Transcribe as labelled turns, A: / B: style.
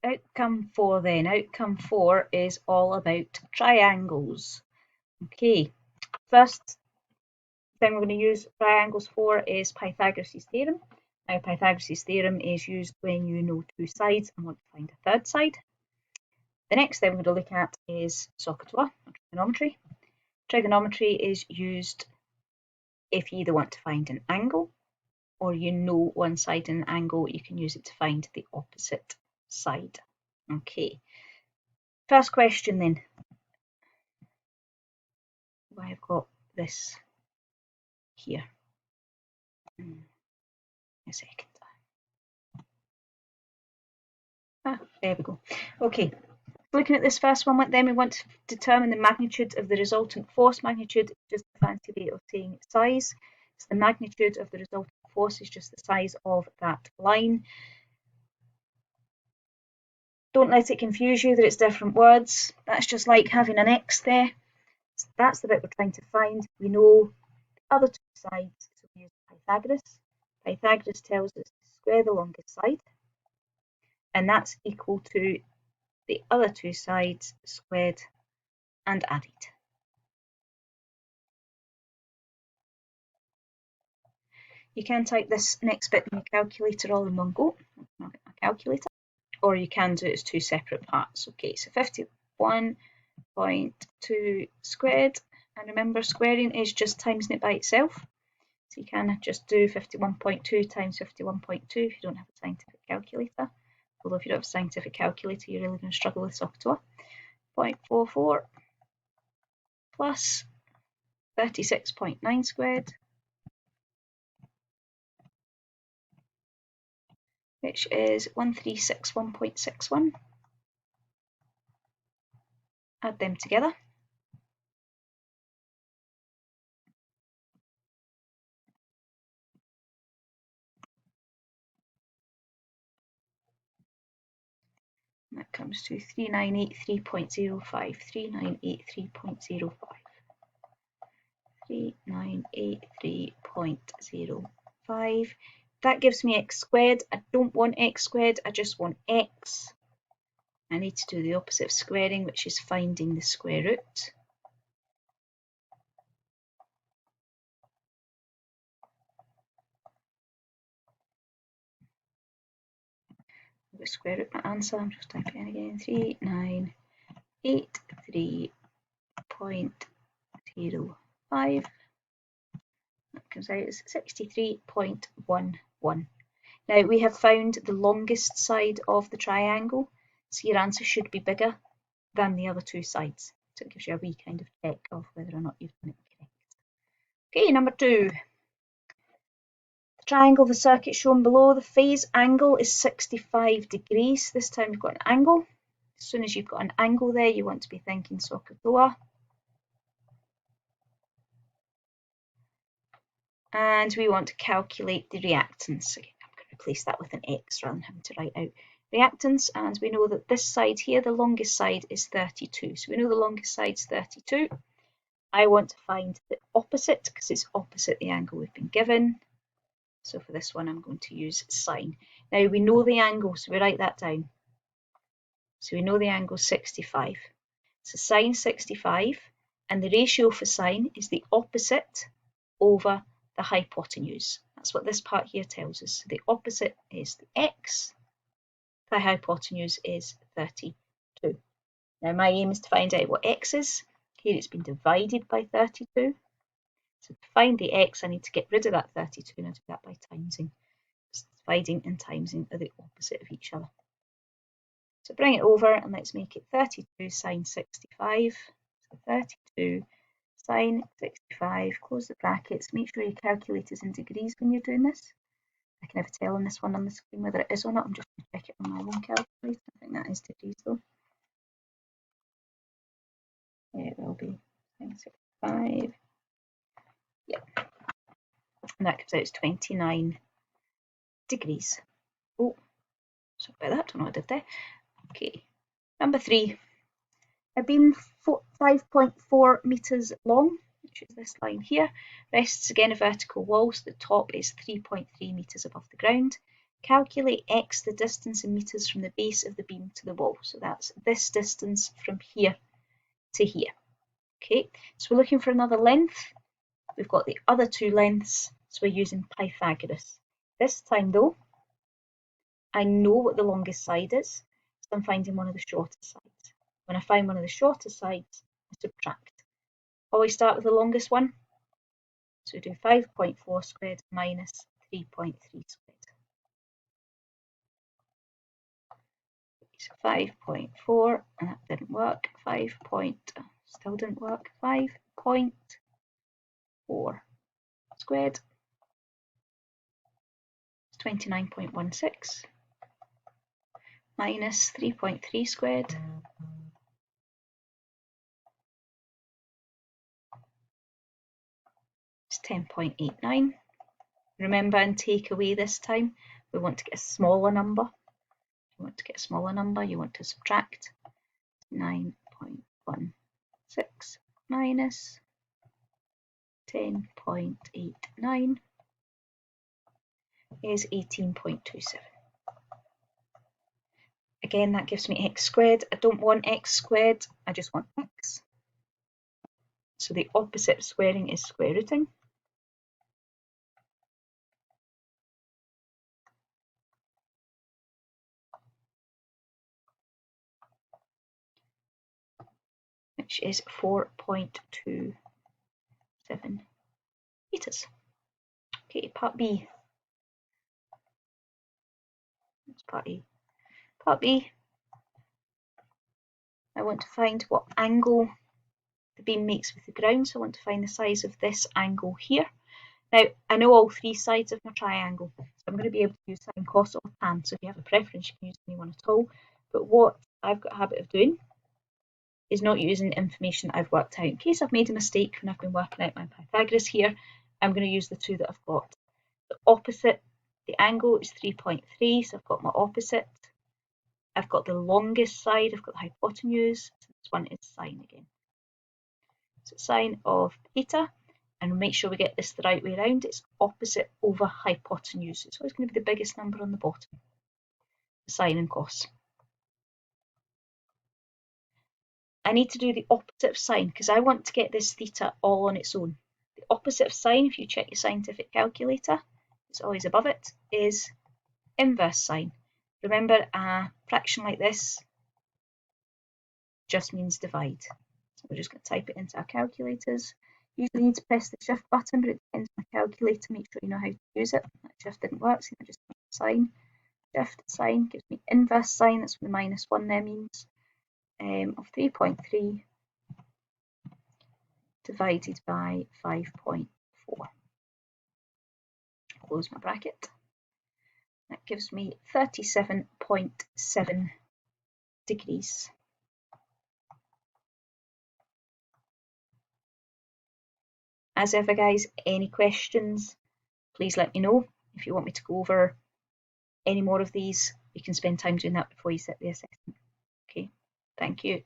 A: outcome 4 then. Outcome 4 is all about triangles. Okay, first thing we're going to use triangles for is Pythagoras' theorem. Now, Pythagoras' theorem is used when you know two sides and want to find a third side. The next thing we're going to look at is SOHCAHTOA, or trigonometry. Trigonometry is used if you either want to find an angle or you know one side in an angle, you can use it to find the opposite side. Okay, first question then. I've got this here. A second. There we go. Okay, looking at this first one, then we want to determine the magnitude of the resultant force. Magnitude is just a fancy way of saying its size. So the magnitude of the resultant force is just the size of that line. Don't let it confuse you that it's different words. That's just like having an X there. So that's the bit we're trying to find. We know the other two sides, so we use Pythagoras. Pythagoras tells us to square the longest side, and that's equal to the other two sides squared and added. You can type this next bit in your calculator all in one go. I'll get my calculator. Or you can do it as two separate parts. Okay, so 51.2 squared. And remember, squaring is just timesing it by itself. So you can just do 51.2 times 51.2 if you don't have a scientific calculator. Although if you don't have a scientific calculator, you're really going to struggle with SOHCAHTOA. 0.44 plus 36.9 squared, which is 1361.61. Add them together. That comes to 3983.05. 3983.05. 3983.05. That gives me x squared. I don't want x squared, I just want x. I need to do the opposite of squaring, which is finding the square root. The square root my answer, I'm just typing in again, 3983.05. That comes out as 63.11. Now we have found the longest side of the triangle, so your answer should be bigger than the other two sides. So it gives you a wee kind of check of whether or not you've done it correct. Okay, number 2. The triangle of the circuit shown below, the phase angle is 65 degrees. This time you've got an angle. As soon as you've got an angle there, you want to be thinking SOHCAHTOA. And we want to calculate the reactance. Again, I'm going to replace that with an X rather than having to write out reactance. And we know that this side here, the longest side, is 32. So we know the longest side is 32. I want to find the opposite because it's opposite the angle we've been given. So for this one, I'm going to use sine. Now we know the angle, so we write that down. So we know the angle is 65. So sine 65, and the ratio for sine is the opposite over the hypotenuse. That's what this part here tells us. So the opposite is the x, the hypotenuse is 32. Now my aim is to find out what x is. Here it's been divided by 32. So to find the x, I need to get rid of that 32, and I do that by timesing. Dividing and timesing are the opposite of each other. So bring it over and let's make it 32 sine 65. So 32 sine 65, close the brackets, make sure your calculator's in degrees when you're doing this. I can never tell on this one on the screen whether it is or not. I'm just going to check it on my own calculator. I think that is degrees though. Yeah, it will be sine 65. Yep. And that comes out as 29 degrees. Oh, sorry about that, don't know what I did there. Okay, number 3. A beam 5.4 metres long, which is this line here, rests again a vertical wall, so the top is 3.3 metres above the ground. Calculate x, the distance in meters from the base of the beam to the wall. So that's this distance from here to here. Okay, so we're looking for another length. We've got the other two lengths, so we're using Pythagoras. This time though, I know what the longest side is, so I'm finding one of the shorter sides. When I find one of the shorter sides, I subtract. Always start with the longest one. So we do 5.4 squared minus 3.3 squared. So 5.4, and that didn't work. Still didn't work. 5.4 squared is 29.16 minus 3.3 squared is 10.89. Remember, and take away this time, we want to get a smaller number. If you want to get a smaller number, you want to subtract 9.16 minus 10.89 is 18.27. Again, that gives me x squared. I don't want x squared, I just want x. So the opposite of squaring is square rooting. Which is 4.27 meters. Okay, part B. That's part A. Part B, I want to find what angle the beam makes with the ground, so I want to find the size of this angle here. Now, I know all three sides of my triangle, so I'm going to be able to use sine, cos, or tan, so if you have a preference, you can use any one at all. But what I've got a habit of doing is not using the information I've worked out. In case I've made a mistake when I've been working out my Pythagoras here, I'm going to use the two that I've got. The opposite, the angle is 3.3, so I've got my opposite. I've got the longest side, I've got the hypotenuse, so this one is sine again. So sine of theta, and make sure we get this the right way around, it's opposite over hypotenuse. It's always going to be the biggest number on the bottom, sine and cos. I need to do the opposite of sine because I want to get this theta all on its own. The opposite of sine, if you check your scientific calculator, it's always above it, is inverse sine. Remember, a fraction like this just means divide. So we're just going to type it into our calculators. Usually need to press the shift button, but it depends on my calculator. Make sure you know how to use it. That shift didn't work, so I just sine. Shift sine gives me inverse sine. That's what the minus 1 there means. Of 3.3 divided by 5.4. Close my bracket. That gives me 37.7 degrees. As ever, guys, any questions, please let me know. If you want me to go over any more of these, you can spend time doing that before you sit the assessment. Okay, thank you.